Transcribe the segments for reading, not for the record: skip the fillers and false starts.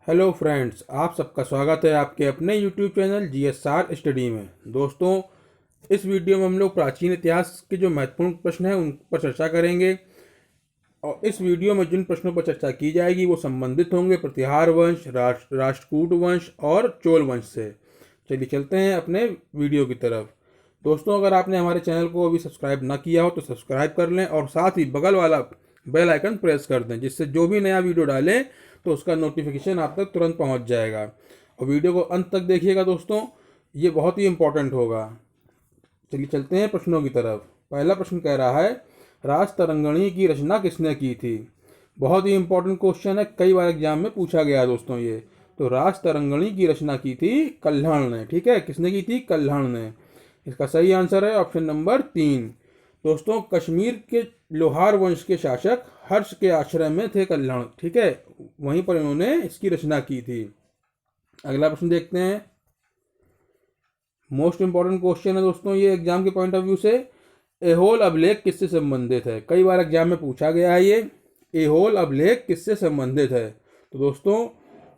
Hello friends, आप सबका स्वागत है आपके अपने यूट्यूब चैनल GSR स्टडी में। दोस्तों, इस वीडियो में हम लोग प्राचीन इतिहास के जो महत्वपूर्ण प्रश्न हैं उन पर चर्चा करेंगे। और इस वीडियो में जिन प्रश्नों पर चर्चा की जाएगी वो संबंधित होंगे प्रतिहार वंश, राष्ट्रकूट वंश और चोल वंश से। चलिए चलते हैं अपने वीडियो की तरफ। दोस्तों, अगर आपने हमारे चैनल को अभी सब्सक्राइब ना किया हो तो सब्सक्राइब कर लें और साथ ही बगल वाला बेल आइकन प्रेस कर दें, जिससे जो भी नया वीडियो डालें तो उसका नोटिफिकेशन आप तक तुरंत पहुंच जाएगा। और वीडियो को अंत तक देखिएगा दोस्तों, ये बहुत ही इंपॉर्टेंट होगा। चलिए चलते हैं प्रश्नों की तरफ। पहला प्रश्न कह रहा है, राजतरंगिणी की रचना किसने की थी। बहुत ही इंपॉर्टेंट क्वेश्चन है, कई बार एग्जाम में पूछा गया है दोस्तों ये। तो राजतरंगिणी की रचना की थी कल्हण ने। ठीक है, किसने की थी? कल्हण ने। इसका सही आंसर है ऑप्शन नंबर 3। दोस्तों, कश्मीर के लोहार वंश के शासक हर्ष के आश्रय में थे कल्हण। ठीक है, वहीं पर इन्होंने इसकी रचना की थी। अगला प्रश्न देखते हैं। मोस्ट इंपॉर्टेंट क्वेश्चन है दोस्तों ये एग्जाम के पॉइंट ऑफ व्यू से। एहोल अभिलेख किससे संबंधित है? कई बार एग्जाम में पूछा गया है ये। एहोल अभिलेख किससे संबंधित है? तो दोस्तों,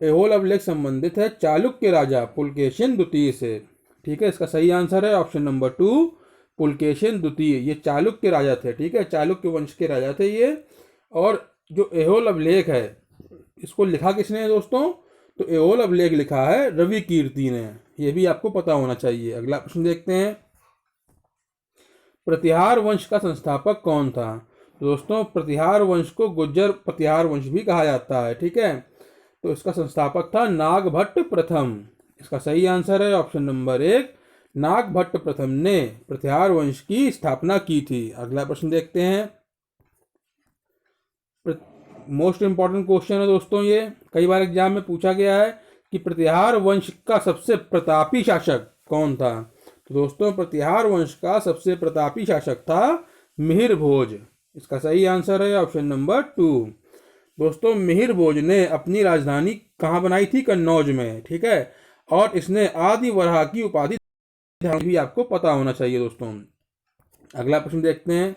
एहोल अभिलेख संबंधित है चालुक्य राजा पुलकेशिन द्वितीय से। ठीक है, इसका सही आंसर है ऑप्शन नंबर 2, पुलकेशिन द्वितीय। ये चालुक्य राजा थे। ठीक है, चालुक्य वंश के राजा थे ये। और जो एहोल अभिलेख है इसको लिखा किसने है दोस्तों? तो एहोल अभिलेख लिखा है रवि कीर्ति ने। ये भी आपको पता होना चाहिए। अगला प्रश्न देखते हैं। प्रतिहार वंश का संस्थापक कौन था? तो दोस्तों, प्रतिहार वंश को गुज्जर प्रतिहार वंश भी कहा जाता है। ठीक है, तो इसका संस्थापक था नागभट्ट प्रथम। इसका सही आंसर है ऑप्शन नंबर 1, नागभट्ट प्रथम ने प्रतिहार वंश की स्थापना की थी। अगला प्रश्न देखते हैं। मोस्ट इंपॉर्टेंट क्वेश्चन है दोस्तों ये, कई बार एग्जाम में पूछा गया है कि प्रतिहार वंश का सबसे प्रतापी शासक कौन था। तो दोस्तों, प्रतिहार वंश का सबसे प्रतापी शासक था मिहिर भोज। इसका सही आंसर है ऑप्शन नंबर 2। दोस्तों, मिहिर भोज ने अपनी राजधानी कहाँ बनाई थी? कन्नौज में। ठीक है, और इसने आदि वराह की उपाधि भी आपको पता होना चाहिए दोस्तों। अगला प्रश्न देखते हैं।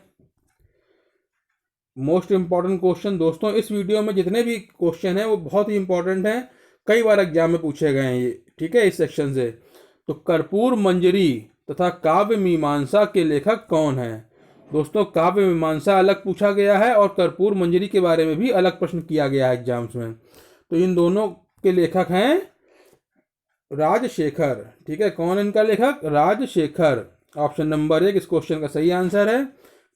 मोस्ट इंपॉर्टेंट क्वेश्चन दोस्तों, इस वीडियो में जितने भी क्वेश्चन हैं वो बहुत ही इंपॉर्टेंट हैं, कई बार एग्जाम में पूछे गए हैं ये। ठीक है, इस सेक्शन से। तो कर्पूर मंजरी तथा काव्य मीमांसा के लेखक कौन है? दोस्तों, काव्य मीमांसा अलग पूछा गया है और कर्पूर मंजरी के बारे में भी अलग प्रश्न किया गया है एग्जाम्स में। तो इन दोनों के लेखक हैं राजशेखर। ठीक है, कौन इनका लेखक? राजशेखर। ऑप्शन नंबर 1 इस क्वेश्चन का सही आंसर है।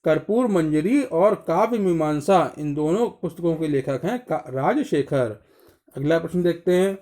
कर्पूर मंजरी और काव्य मीमांसा इन दोनों पुस्तकों के लेखक हैं राजशेखर। अगला प्रश्न देखते हैं।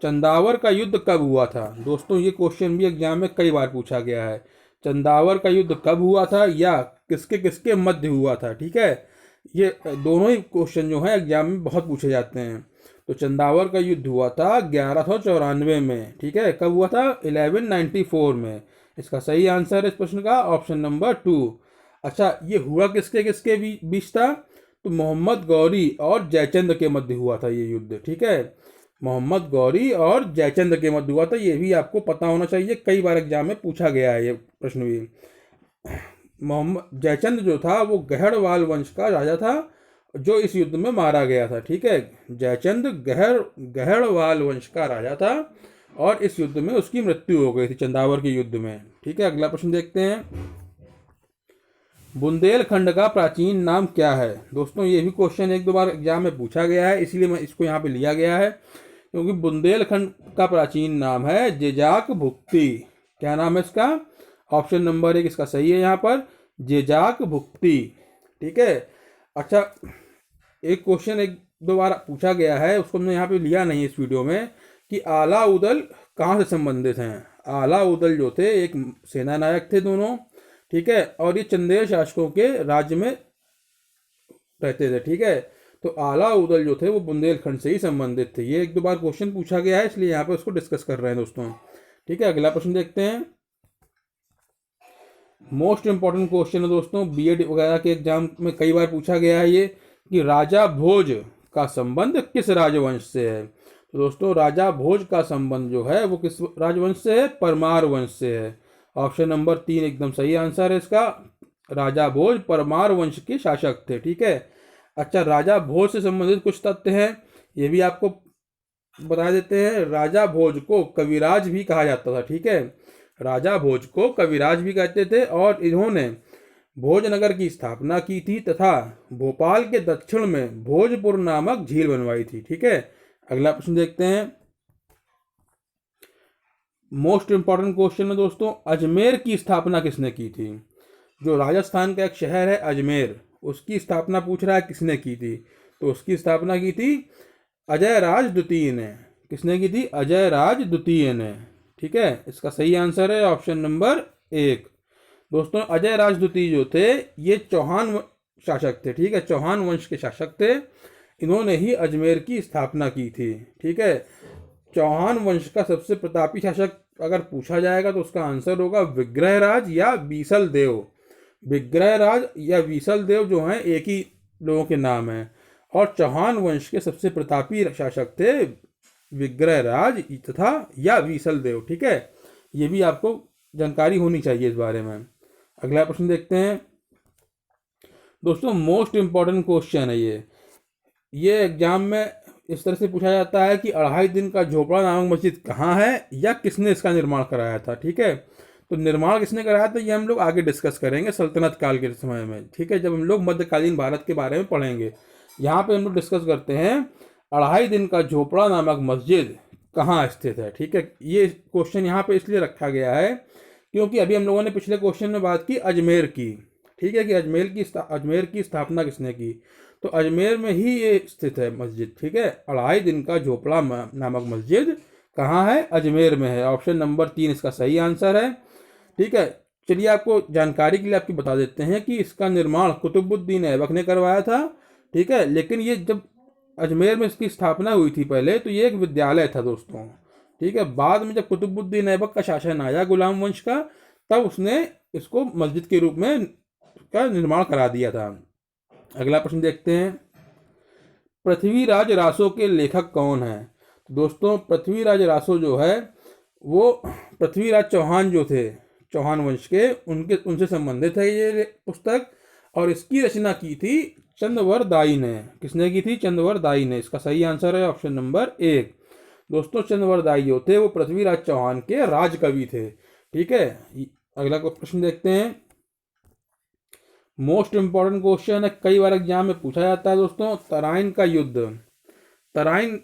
चंदावर का युद्ध कब हुआ था? दोस्तों, ये क्वेश्चन भी एग्जाम में कई बार पूछा गया है। चंदावर का युद्ध कब हुआ था या किसके किसके मध्य हुआ था? ठीक है, ये दोनों ही क्वेश्चन जो है एग्जाम में बहुत पूछे जाते हैं। तो चंदावर का युद्ध हुआ था 1194 में। ठीक है, कब हुआ था? 1194 में। इसका सही आंसर है इस प्रश्न का ऑप्शन नंबर 2। अच्छा, ये हुआ किसके किसके बीच था? तो मोहम्मद गौरी और जयचंद के मध्य हुआ था ये युद्ध। ठीक है, मोहम्मद गौरी और जयचंद के मध्य हुआ था। ये भी आपको पता होना चाहिए, कई बार एग्जाम में पूछा गया है ये प्रश्न भी। मोहम्मद जयचंद जो था वो गहड़वाल वंश का राजा था जो इस युद्ध में मारा गया था। ठीक है, जयचंद गहड़वाल वंश का राजा था और इस युद्ध में उसकी मृत्यु हो गई थी, चंदावर के युद्ध में। ठीक है, अगला प्रश्न देखते हैं। बुंदेलखंड का प्राचीन नाम क्या है? दोस्तों, ये भी क्वेश्चन एक दो बार एग्जाम में पूछा गया है, इसलिए मैं इसको यहाँ पे लिया गया है, क्योंकि बुंदेलखंड का प्राचीन नाम है जेजाक भुक्ति। क्या नाम है इसका? ऑप्शन नंबर 1 इसका सही है यहाँ पर, जेजाक भुक्ति। ठीक है, अच्छा, एक क्वेश्चन एक दो बार पूछा गया है, उसको हमने यहाँ पे लिया नहीं इस वीडियो में, कि आला उदल कहाँ से संबंधित हैं। आला उदल जो थे एक सेना नायक थे दोनों। ठीक है, और ये चंदेल शासकों के राज्य में रहते थे। ठीक है, तो आला उदल जो थे वो बुंदेलखंड से ही संबंधित थे। ये एक दो बार क्वेश्चन पूछा गया है, इसलिए यहाँ पे उसको डिस्कस कर रहे हैं दोस्तों। ठीक है, अगला प्रश्न देखते हैं। मोस्ट इंपॉर्टेंट क्वेश्चन है दोस्तों, बीएड वगैरह के एग्जाम में कई बार पूछा गया है ये, कि राजा भोज का संबंध किस राजवंश से है। तो दोस्तों, राजा भोज का संबंध जो है वो किस राजवंश से है? परमार वंश से है। ऑप्शन नंबर 3 एकदम सही आंसर है इसका। राजा भोज परमार वंश के शासक थे। ठीक है, अच्छा, राजा भोज से संबंधित कुछ तथ्य हैं, ये भी आपको बता देते हैं। राजा भोज को कविराज भी कहा जाता था, ठीक है, राजा भोज को कविराज भी कहते थे, और इन्होंने भोजनगर की स्थापना की थी तथा भोपाल के दक्षिण में भोजपुर नामक झील बनवाई थी, ठीक है। अगला प्रश्न देखते हैं। मोस्ट इंपॉर्टेंट क्वेश्चन है दोस्तों, अजमेर की स्थापना किसने की थी? जो राजस्थान का एक शहर है अजमेर, उसकी स्थापना पूछ रहा है किसने की थी, तो उसकी स्थापना की थी अजय राज द्वितीय ने। किसने की थी? अजय राज द्वितीय ने, ठीक है। इसका सही आंसर है ऑप्शन नंबर 1। दोस्तों, अजय राज द्वितीय जो थे ये चौहान शासक थे, ठीक है, चौहान वंश के शासक थे। इन्होंने ही अजमेर की स्थापना की थी, ठीक है। चौहान वंश का सबसे प्रतापी शासक अगर पूछा जाएगा तो उसका आंसर होगा विग्रहराज या बीसल देव। विग्रहराज या बीसल देव जो हैं एक ही लोगों के नाम हैं, और चौहान वंश के सबसे प्रतापी शासक थे विग्रहराज तथा या बीसल देव, ठीक है। ये भी आपको जानकारी होनी चाहिए इस बारे में। अगला प्रश्न देखते हैं दोस्तों, मोस्ट इंपॉर्टेंट क्वेश्चन है ये एग्जाम में इस तरह से पूछा जाता है कि 2.5 दिन का झोपड़ा नामक मस्जिद कहाँ है या किसने इसका निर्माण कराया था, ठीक है। तो निर्माण किसने कराया था ये हम लोग आगे डिस्कस करेंगे सल्तनत काल के समय में, ठीक है, जब हम लोग मध्यकालीन भारत के बारे में पढ़ेंगे। यहाँ पे हम लोग डिस्कस करते हैं 2.5 दिन का झोपड़ा नामक मस्जिद कहाँ स्थित है, ठीक है। ये क्वेश्चन यहाँ पे इसलिए रखा गया है क्योंकि अभी हम लोगों ने पिछले क्वेश्चन में बात की अजमेर की, ठीक है, कि अजमेर की स्थापना किसने की, तो अजमेर में ही ये स्थित है मस्जिद, ठीक है। 2.5 दिन का झोपड़ा नामक मस्जिद कहाँ है? अजमेर में है। ऑप्शन नंबर 3 इसका सही आंसर है, ठीक है। चलिए आपको जानकारी के लिए आपकी बता देते हैं कि इसका निर्माण कुतुबुद्दीन ऐबक ने करवाया था, ठीक है। लेकिन ये जब अजमेर में इसकी स्थापना हुई थी पहले तो ये एक विद्यालय था दोस्तों, ठीक है। बाद में जब कुतुबुद्दीन ऐबक का शासन आया गुलाम वंश का, तब उसने इसको मस्जिद के रूप में का निर्माण करा दिया था। अगला प्रश्न देखते हैं, पृथ्वीराज रासो के लेखक कौन हैं? दोस्तों, पृथ्वीराज रासो जो है वो पृथ्वीराज चौहान जो थे चौहान वंश के, उनसे संबंधित है ये पुस्तक, और इसकी रचना की थी चंद्रवर दाई ने। किसने की थी? चंद्रवर दाई ने। इसका सही आंसर है ऑप्शन नंबर 1। दोस्तों, चंद्रवर दाई जो थे वो पृथ्वीराज चौहान के राजकवि थे, ठीक है। अगला प्रश्न देखते हैं, मोस्ट इंपॉर्टेंट क्वेश्चन है, कई बार एग्जाम में पूछा जाता है दोस्तों, तराइन का युद्ध। तराइन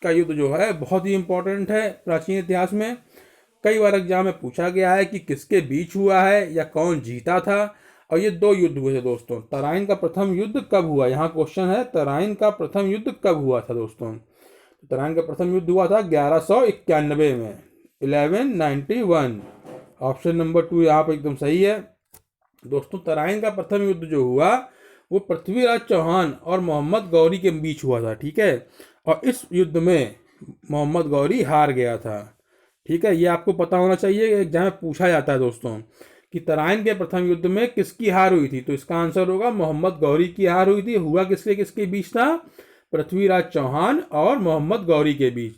का युद्ध जो है बहुत ही इंपॉर्टेंट है प्राचीन इतिहास में। कई बार एग्जाम में पूछा गया है कि किसके बीच हुआ है या कौन जीता था, और ये 2 युद्ध हुए थे दोस्तों। तराइन का प्रथम युद्ध कब हुआ? यहाँ क्वेश्चन है, तराइन का प्रथम युद्ध कब हुआ था दोस्तों? तराइन का प्रथम युद्ध हुआ था 1191 में, 1191। ऑप्शन नंबर 2 यहाँ पर एकदम सही है दोस्तों। तराइन का प्रथम युद्ध जो हुआ वो पृथ्वीराज चौहान और मोहम्मद गौरी के बीच हुआ था, ठीक है। और इस युद्ध में मोहम्मद गौरी हार गया था, ठीक है। ये आपको पता होना चाहिए, एग्जाम में पूछा जाता है दोस्तों कि तराइन के प्रथम युद्ध में किसकी हार हुई थी, तो इसका आंसर होगा मोहम्मद गौरी की हार हुई थी। हुआ किसके किसके बीच था? पृथ्वीराज चौहान और मोहम्मद गौरी के बीच।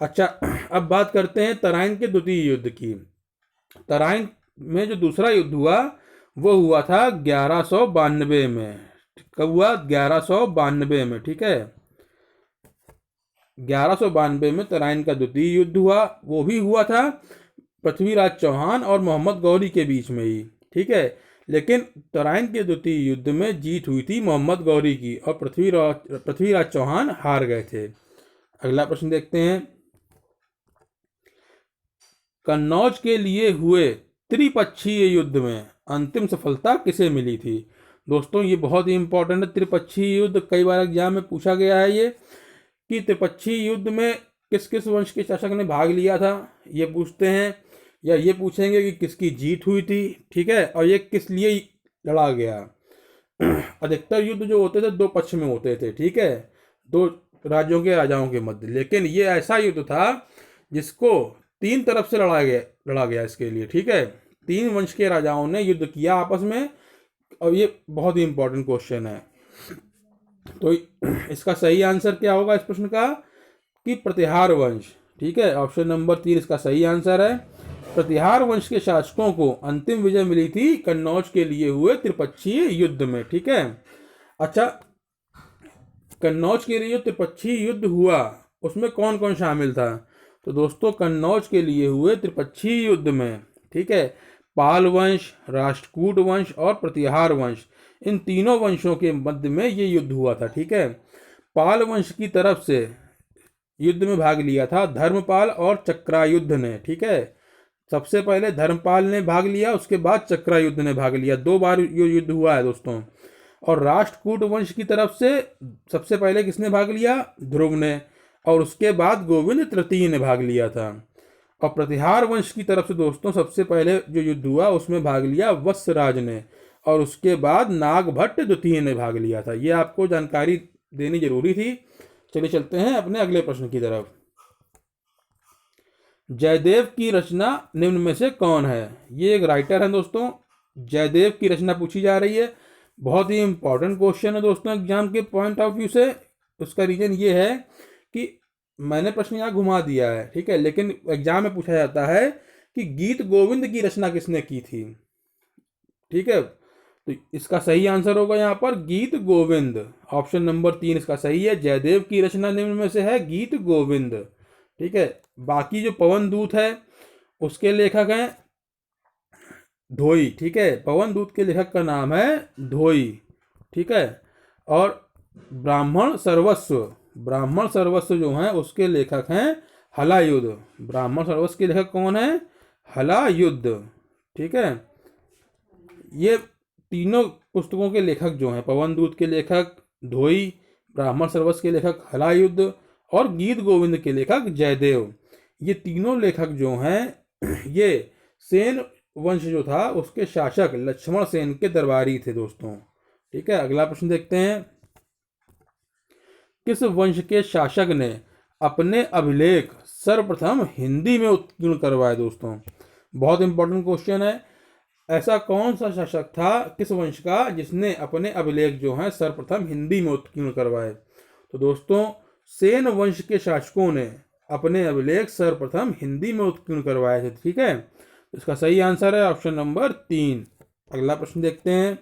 अच्छा, अब बात करते हैं तराइन के द्वितीय युद्ध की। तराइन में जो दूसरा युद्ध हुआ वो हुआ था 1192 में। कब हुआ? 1192 में, ठीक है। 1192 में तराइन का द्वितीय युद्ध हुआ, वो भी हुआ था पृथ्वीराज चौहान और मोहम्मद गौरी के बीच में ही, ठीक है। लेकिन तराइन के द्वितीय युद्ध में जीत हुई थी मोहम्मद गौरी की, और पृथ्वीराज चौहान हार गए थे। अगला प्रश्न देखते हैं, कन्नौज के लिए हुए त्रिपक्षीय युद्ध में अंतिम सफलता किसे मिली थी? दोस्तों, ये बहुत ही इंपॉर्टेंट है त्रिपक्षीय युद्ध। कई बार एग्जाम में पूछा गया है ये कि त्रिपक्षीय युद्ध में किस किस वंश के शासक ने भाग लिया था, ये पूछते हैं, या ये पूछेंगे कि किसकी जीत हुई थी, ठीक है, और ये किस लिए लड़ा गया। अधिकतर युद्ध जो होते थे 2 पक्ष में होते थे, ठीक है, 2 राज्यों के राजाओं के मध्य। लेकिन ये ऐसा युद्ध था जिसको 3 तरफ से लड़ा गया इसके लिए, ठीक है। 3 वंश के राजाओं ने युद्ध किया आपस में, और ये बहुत ही इंपॉर्टेंट क्वेश्चन है। तो इसका सही आंसर क्या होगा इस प्रश्न का? कि प्रतिहार वंश, ठीक है। ऑप्शन नंबर 3 इसका सही आंसर है। प्रतिहार वंश के शासकों को अंतिम विजय मिली थी कन्नौज के लिए हुए त्रिपक्षीय युद्ध में, ठीक है। अच्छा, कन्नौज के लिए जो त्रिपक्षीय युद्ध हुआ उसमें कौन कौन शामिल था? तो दोस्तों कन्नौज के लिए हुए त्रिपक्षीय युद्ध में, ठीक है, पाल वंश, राष्ट्रकूट वंश और प्रतिहार वंश, इन तीनों वंशों के मध्य में ये युद्ध हुआ था। ठीक है, पाल वंश की तरफ से युद्ध में भाग लिया था धर्मपाल और चक्रायुद्ध ने। ठीक है, सबसे पहले धर्मपाल ने भाग लिया, उसके बाद चक्रायुद्ध ने भाग लिया। 2 बार ये युद्ध हुआ है दोस्तों। और राष्ट्रकूट वंश की तरफ से सबसे पहले किसने भाग लिया? ध्रुव ने, और उसके बाद गोविंद तृतीय ने भाग लिया था। और प्रतिहार वंश की तरफ से दोस्तों सबसे पहले जो युद्ध हुआ उसमें भाग लिया वत्सराज ने, और उसके बाद नागभट्ट द्वितीय ने भाग लिया था। ये आपको जानकारी देनी जरूरी थी। चलिए चलते हैं अपने अगले प्रश्न की तरफ। जयदेव की रचना निम्न में से कौन है? ये एक राइटर है दोस्तों। जयदेव की रचना पूछी जा रही है, बहुत ही इंपॉर्टेंट क्वेश्चन है दोस्तों एग्जाम के पॉइंट ऑफ व्यू से। उसका रीजन ये है कि मैंने प्रश्न यहाँ घुमा दिया है, ठीक है, लेकिन एग्जाम में पूछा जाता है कि गीत गोविंद की रचना किसने की थी। ठीक है, तो इसका सही आंसर होगा यहाँ पर गीत गोविंद। ऑप्शन नंबर 3 इसका सही है। जयदेव की रचना निम्न में से है गीत गोविंद। ठीक है, बाकी जो पवन दूत है उसके लेखक हैं धोई। ठीक है, पवन दूत के लेखक का नाम है धोई। ठीक है, और ब्राह्मण सर्वस्व जो है उसके लेखक हैं हलायुद्ध। ब्राह्मण सर्वस्व के लेखक कौन है? हलायुद्ध। ठीक है, ये तीनों पुस्तकों के लेखक जो हैं, पवन दूत के लेखक धोई, ब्राह्मण सर्वस्व के लेखक हलायुद्ध और गीत गोविंद के लेखक जयदेव, ये तीनों लेखक जो हैं ये सेन वंश जो था उसके शासक लक्ष्मण सेन के दरबारी थे दोस्तों। ठीक है, अगला प्रश्न देखते हैं। किस वंश के शासक ने अपने अभिलेख सर्वप्रथम हिंदी में उत्कीर्ण करवाए? दोस्तों बहुत इंपॉर्टेंट क्वेश्चन है। ऐसा कौन सा शासक था किस वंश का जिसने अपने अभिलेख जो हैं सर्वप्रथम हिंदी में उत्कीर्ण करवाए? तो दोस्तों सेन वंश के शासकों ने अपने अभिलेख सर्वप्रथम हिंदी में उत्कीर्ण करवाए थे। ठीक है, इसका सही आंसर है ऑप्शन नंबर 3। अगला प्रश्न देखते हैं।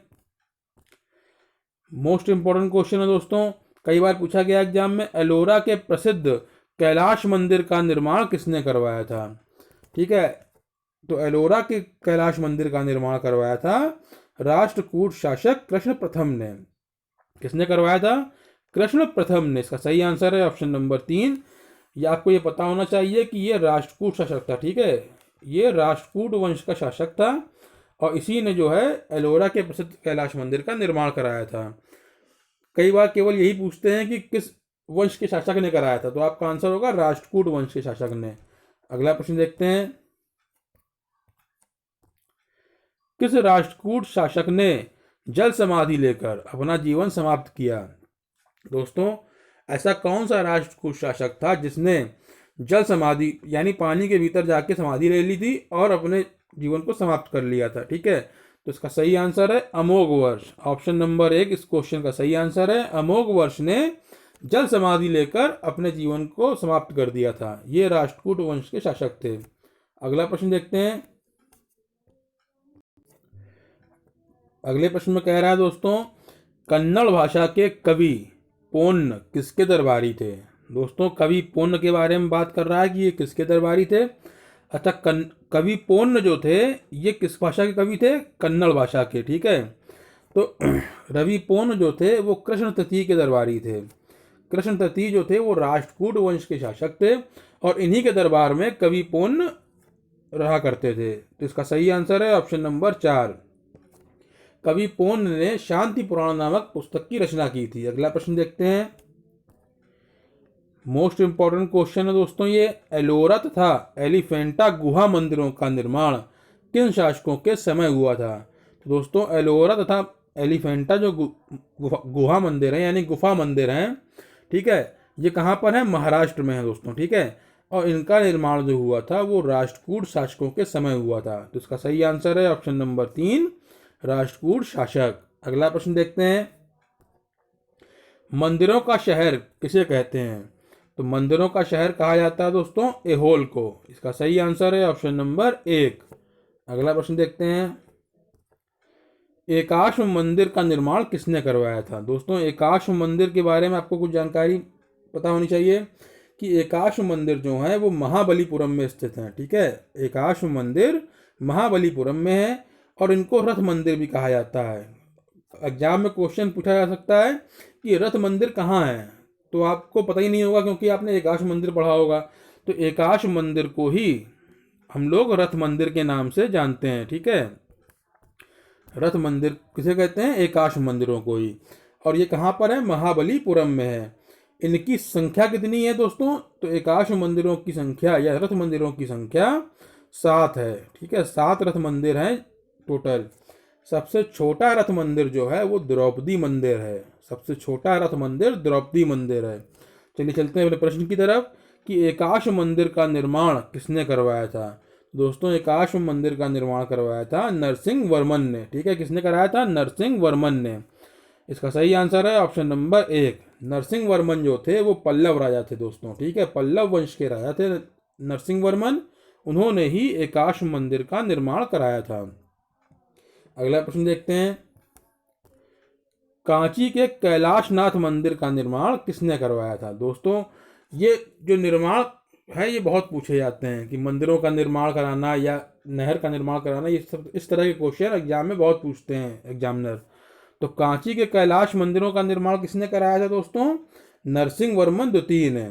मोस्ट इंपॉर्टेंट क्वेश्चन है दोस्तों, कई बार पूछा गया एग्जाम में। एलोरा के प्रसिद्ध कैलाश मंदिर का निर्माण किसने करवाया था? ठीक है, तो एलोरा के कैलाश मंदिर का निर्माण करवाया था राष्ट्रकूट शासक कृष्ण प्रथम ने। किसने करवाया था? कृष्ण प्रथम ने। इसका सही आंसर है ऑप्शन नंबर 3। ये आपको ये पता होना चाहिए कि ये राष्ट्रकूट शासक था। ठीक है, ये राष्ट्रकूट वंश का शासक था और इसी ने जो है एलोरा के प्रसिद्ध कैलाश मंदिर का निर्माण कराया था। कई बार केवल यही पूछते हैं कि किस वंश के शासक ने कराया था, तो आपका आंसर होगा राष्ट्रकूट वंश के शासक ने। अगला प्रश्न देखते हैं। किस राष्ट्रकूट शासक ने जल समाधि लेकर अपना जीवन समाप्त किया? दोस्तों ऐसा कौन सा राष्ट्रकूट शासक था जिसने जल समाधि यानी पानी के भीतर जाके समाधि ले ली थी और अपने जीवन को समाप्त कर लिया था? ठीक है, तो इसका सही आंसर है अमोघवर्ष। ऑप्शन नंबर 1 इस क्वेश्चन का सही आंसर है। अमोघवर्ष ने जल समाधि लेकर अपने जीवन को समाप्त कर दिया था। ये राष्ट्रकूट वंश के शासक थे। अगला प्रश्न देखते हैं। अगले प्रश्न में कह रहा है दोस्तों, कन्नड़ भाषा के कवि पोन्न किसके दरबारी थे? दोस्तों कवि पोन्न के बारे में बात कर रहा है कि ये किसके दरबारी थे। अच्छा, कवि पोन्न जो थे ये किस भाषा के कवि थे? कन्नड़ भाषा के। ठीक है, तो रवि पोन्न जो थे वो कृष्ण तृतीय के दरबारी थे। कृष्ण तृतीय जो थे वो राष्ट्रकूट वंश के शासक थे और इन्हीं के दरबार में कवि पोन्न रहा करते थे। तो इसका सही आंसर है ऑप्शन नंबर 4। कवि पोन्न ने शांति पुराण नामक पुस्तक की रचना की थी। अगला प्रश्न देखते हैं। मोस्ट इंपॉर्टेंट क्वेश्चन है दोस्तों ये। एलोरा तथा एलिफेंटा गुहा मंदिरों का निर्माण किन शासकों के समय हुआ था? तो दोस्तों एलोरा तथा एलिफेंटा जो गुहा मंदिर है यानी गुफा मंदिर हैं, ठीक है, ये कहाँ पर है? महाराष्ट्र में है दोस्तों। ठीक है, और इनका निर्माण जो हुआ था वो राष्ट्रकूट शासकों के समय हुआ था। तो इसका सही आंसर है ऑप्शन नंबर 3 राष्ट्रकूट शासक। अगला प्रश्न देखते हैं। मंदिरों का शहर किसे कहते हैं? तो मंदिरों का शहर कहा जाता है दोस्तों एहोल को। इसका सही आंसर है ऑप्शन नंबर 1। अगला प्रश्न देखते हैं। एकाश्म मंदिर का निर्माण किसने करवाया था? दोस्तों, एकाश्म मंदिर के बारे में आपको कुछ जानकारी पता होनी चाहिए कि एकाश्म मंदिर जो है वो महाबलीपुरम में स्थित है। ठीक है, एकाश्म मंदिर महाबलीपुरम में है और इनको रथ मंदिर भी कहा जाता है। एग्जाम में क्वेश्चन पूछा जा सकता है कि रथ मंदिर कहाँ है, तो आपको पता ही नहीं होगा क्योंकि आपने एकाश्म मंदिर पढ़ा होगा। तो एकाश्म मंदिर को ही हम लोग रथ मंदिर के नाम से जानते हैं। ठीक है, रथ मंदिर किसे कहते हैं? एकाश्म मंदिरों को ही। और ये कहाँ पर है? महाबलीपुरम में है। इनकी संख्या कितनी है दोस्तों? तो एकाश्म मंदिरों की संख्या या रथ मंदिरों की संख्या 7 है। ठीक है, 7 रथ मंदिर हैं टोटल। सबसे छोटा रथ मंदिर जो है वो द्रौपदी मंदिर है। सबसे छोटा रथ मंदिर द्रौपदी मंदिर है। चलिए चलते हैं अपने प्रश्न की तरफ कि एकाश्म मंदिर का निर्माण किसने करवाया था? दोस्तों, एकाश्म मंदिर का निर्माण करवाया था नरसिंह वर्मन ने। ठीक है, किसने कराया था? नरसिंह वर्मन ने। इसका सही आंसर है ऑप्शन नंबर 1। नरसिंह वर्मन जो थे वो पल्लव राजा थे दोस्तों। ठीक है, पल्लव वंश के राजा थे नरसिंह वर्मन। उन्होंने ही एकाश्म मंदिर का निर्माण कराया था। अगला प्रश्न देखते हैं, कांची के कैलाशनाथ मंदिर का निर्माण किसने करवाया था? दोस्तों, ये जो निर्माण है ये बहुत पूछे जाते हैं कि मंदिरों का निर्माण कराना या नहर का निर्माण कराना, ये सब इस तरह के क्वेश्चन एग्जाम में बहुत पूछते हैं एग्जामिनर। तो कांची के कैलाश मंदिरों का निर्माण किसने कराया था दोस्तों? नरसिंह वर्मन द्वितीय ने।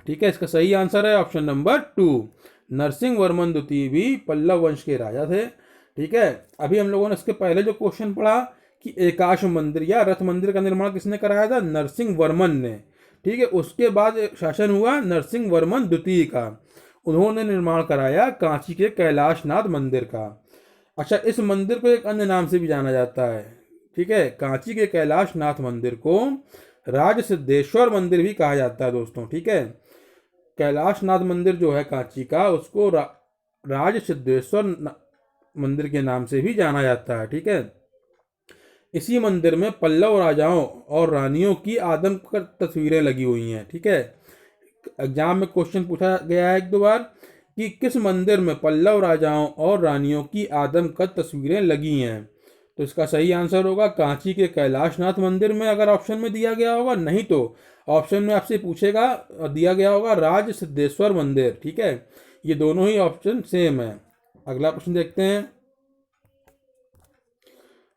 ठीक है, इसका सही आंसर है ऑप्शन नंबर 2। नरसिंह वर्मन द्वितीय भी पल्लव वंश के राजा थे। ठीक है, अभी हम लोगों ने इसके पहले जो क्वेश्चन पढ़ा कि एकाश्म मंदिर या रथ मंदिर का निर्माण किसने कराया था? नरसिंह वर्मन ने। ठीक है, उसके बाद शासन हुआ नरसिंह वर्मन द्वितीय का। उन्होंने निर्माण कराया कांची के कैलाशनाथ मंदिर का। अच्छा, इस मंदिर को एक अन्य नाम से भी जाना जाता है। ठीक है, कांची के कैलाशनाथ मंदिर को राज सिद्धेश्वर मंदिर भी कहा जाता है दोस्तों। ठीक है, कैलाशनाथ मंदिर जो है कांची का, उसको राज सिद्धेश्वर मंदिर के नाम से भी जाना जाता है। ठीक है, इसी मंदिर में पल्लव राजाओं और रानियों की आदमकद तस्वीरें लगी हुई हैं। ठीक है, एग्जाम में क्वेश्चन पूछा गया है एक दो बार कि किस मंदिर में पल्लव राजाओं और रानियों की आदमकद तस्वीरें लगी हैं। तो इसका सही आंसर होगा कांची के कैलाशनाथ मंदिर में, अगर ऑप्शन में दिया गया होगा। नहीं तो ऑप्शन में आपसे पूछेगा, दिया गया होगा राज सिद्धेश्वर मंदिर। ठीक है, ये दोनों ही ऑप्शन सेम है। अगला प्रश्न देखते हैं,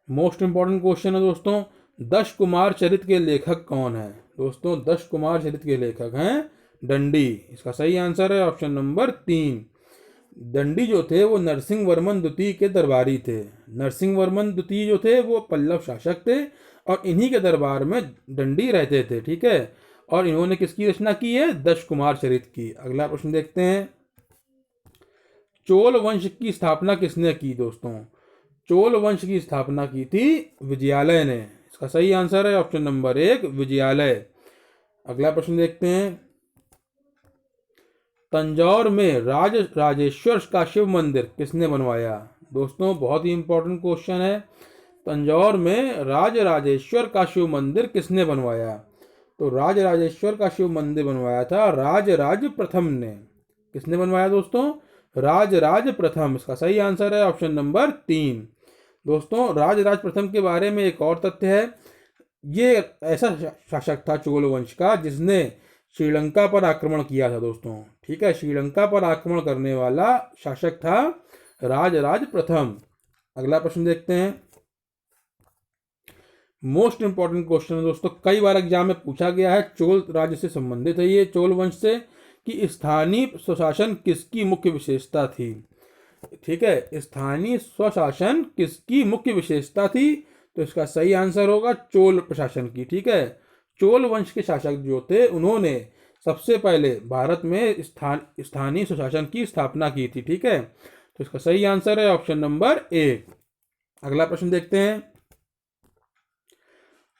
मोस्ट इंपॉर्टेंट क्वेश्चन है दोस्तों, दश कुमार चरित के लेखक कौन है? दोस्तों, दश कुमार चरित के लेखक हैं दंडी। इसका सही आंसर है ऑप्शन नंबर 3। दंडी जो थे वो नरसिंह वर्मन द्वितीय के दरबारी थे। नरसिंह वर्मन द्वितीय जो थे वो पल्लव शासक थे और इन्हीं के दरबार में दंडी रहते थे। ठीक है, और इन्होंने किसकी रचना की है? दश कुमार चरित की। अगला प्रश्न देखते हैं, चोल वंश की स्थापना किसने की? दोस्तों, चोल वंश की स्थापना की थी विजयालय ने। इसका सही आंसर है ऑप्शन नंबर 1, विजयालय। अगला प्रश्न देखते हैं, तंजौर में राजेश्वर का शिव मंदिर किसने बनवाया? दोस्तों, बहुत ही इंपॉर्टेंट क्वेश्चन है। तंजौर में राजेश्वर का शिव मंदिर किसने बनवाया? तो राजेश्वर का शिव मंदिर बनवाया था राज प्रथम ने। किसने बनवाया दोस्तों? राज प्रथम। इसका सही आंसर है ऑप्शन नंबर 3। दोस्तों, राज प्रथम के बारे में एक और तथ्य है, ये ऐसा शासक था चोल वंश का जिसने श्रीलंका पर आक्रमण किया था दोस्तों। ठीक है, श्रीलंका पर आक्रमण करने वाला शासक था राज प्रथम। अगला प्रश्न देखते हैं, मोस्ट इंपॉर्टेंट क्वेश्चन है दोस्तों, कई बार एग्जाम में पूछा गया है, चोल राज्य से संबंधित है ये, चोल वंश से, कि स्थानीय स्वशासन किसकी मुख्य विशेषता थी? ठीक है, स्थानीय स्वशासन किसकी मुख्य विशेषता थी? तो इसका सही आंसर होगा चोल प्रशासन की। ठीक है, चोल वंश के शासक जो थे उन्होंने सबसे पहले भारत में स्थानीय स्वशासन की स्थापना की थी। ठीक है, तो इसका सही आंसर है ऑप्शन नंबर 1। अगला प्रश्न देखते हैं,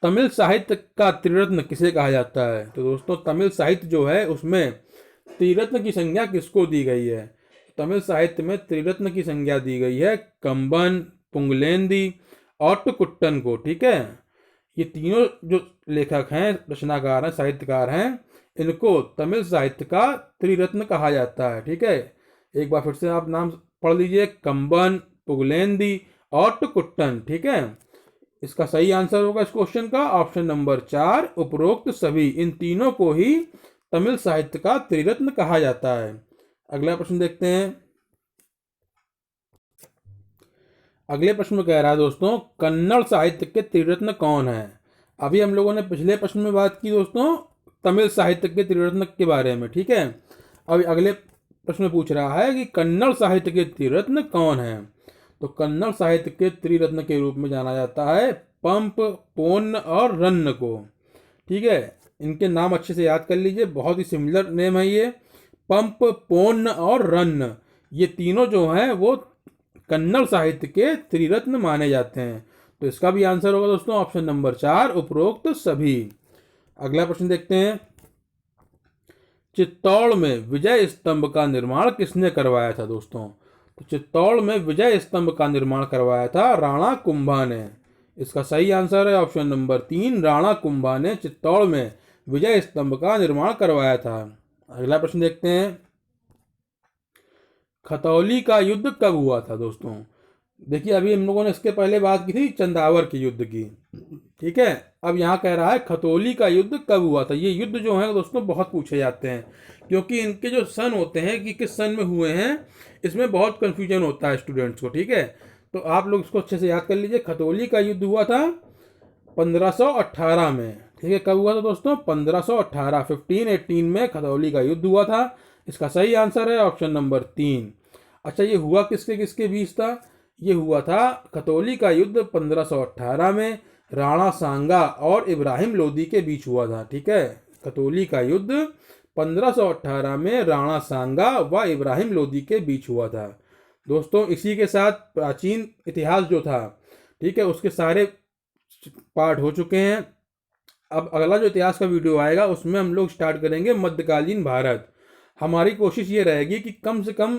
तमिल साहित्य का त्रिरत्न किसे कहा जाता है? तो दोस्तों, तमिल साहित्य जो है उसमें त्रिरत्न की संज्ञा किसको दी गई है? तमिल साहित्य में त्रिरत्न की संज्ञा दी गई है कंबन, पुंगलेंदी और टुकुट्टन को। ठीक है, ये तीनों जो लेखक हैं, रचनाकार हैं, साहित्यकार हैं, इनको तमिल साहित्य का त्रिरत्न कहा जाता है। ठीक है, एक बार फिर से आप नाम पढ़ लीजिए, कंबन, पुगलेंदी औट्टुकुट्टन। ठीक है, इसका सही आंसर होगा इस क्वेश्चन का ऑप्शन नंबर 4, उपरोक्त सभी। इन तीनों को ही तमिल साहित्य का त्रिरत्न कहा जाता है। अगला प्रश्न देखते हैं। अगले प्रश्न में कह रहा है दोस्तों, कन्नड़ साहित्य के त्रिरत्न कौन है। अभी हम लोगों ने पिछले प्रश्न में बात की दोस्तों तमिल साहित्य के त्रिरत्न के बारे में। ठीक है, अब अगले प्रश्न में पूछ रहा है कि कन्नड़ साहित्य के त्रिरत्न कौन है। तो कन्नड़ साहित्य के त्रिरत्न के रूप में जाना जाता है पंप, पोन्न और रन्न को। ठीक है, इनके नाम अच्छे से याद कर लीजिए, बहुत ही सिमिलर नेम है ये। पंप, पोन्न और रन्न, ये तीनों जो हैं वो कन्नड़ साहित्य के त्रिरत्न माने जाते हैं। तो इसका भी आंसर होगा दोस्तों ऑप्शन नंबर 4, उपरोक्त सभी। अगला प्रश्न देखते हैं। चित्तौड़ में विजय स्तंभ का निर्माण किसने करवाया था दोस्तों। तो चित्तौड़ में विजय स्तंभ का निर्माण करवाया था राणा कुंभा ने। इसका सही आंसर है ऑप्शन नंबर 3, राणा कुंभा ने चित्तौड़ में विजय स्तंभ का निर्माण करवाया था। अगला प्रश्न देखते हैं। खतौली का युद्ध कब हुआ था दोस्तों। देखिए, अभी हम लोगों ने इसके पहले बात की थी चंदावर के युद्ध की। ठीक है, अब यहाँ कह रहा है खतौली का युद्ध कब हुआ था। ये युद्ध जो है दोस्तों बहुत पूछे जाते हैं, क्योंकि इनके जो सन होते हैं कि किस सन में हुए हैं, इसमें बहुत कन्फ्यूजन होता है स्टूडेंट्स को। ठीक है, तो आप लोग इसको अच्छे से याद कर लीजिए। खतौली का युद्ध हुआ था 1518 में। ठीक है, कब हुआ था दोस्तों, 1518, 1518 में खतौली का युद्ध हुआ था। इसका सही आंसर है ऑप्शन नंबर 3। अच्छा, ये हुआ किसके किसके बीच था। ये हुआ था खतौली का युद्ध 1518 में राणा सांगा और इब्राहिम लोदी के बीच हुआ था। ठीक है, खतौली का युद्ध 1518 में राणा सांगा व इब्राहिम लोदी के बीच हुआ था। दोस्तों, इसी के साथ प्राचीन इतिहास जो था, ठीक है, उसके सारे पार्ट हो चुके हैं। अब अगला जो इतिहास का वीडियो आएगा उसमें हम लोग स्टार्ट करेंगे मध्यकालीन भारत। हमारी कोशिश ये रहेगी कि कम से कम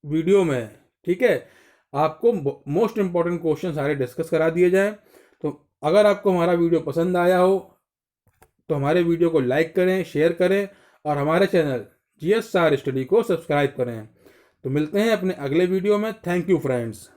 वीडियो में, ठीक है, आपको मोस्ट इंपॉर्टेंट क्वेश्चन सारे डिस्कस करा दिए जाएं। तो अगर आपको हमारा वीडियो पसंद आया हो तो हमारे वीडियो को लाइक करें, शेयर करें और हमारे चैनल GS स्टार स्टडी को सब्सक्राइब करें। तो मिलते हैं अपने अगले वीडियो में। Thank you friends.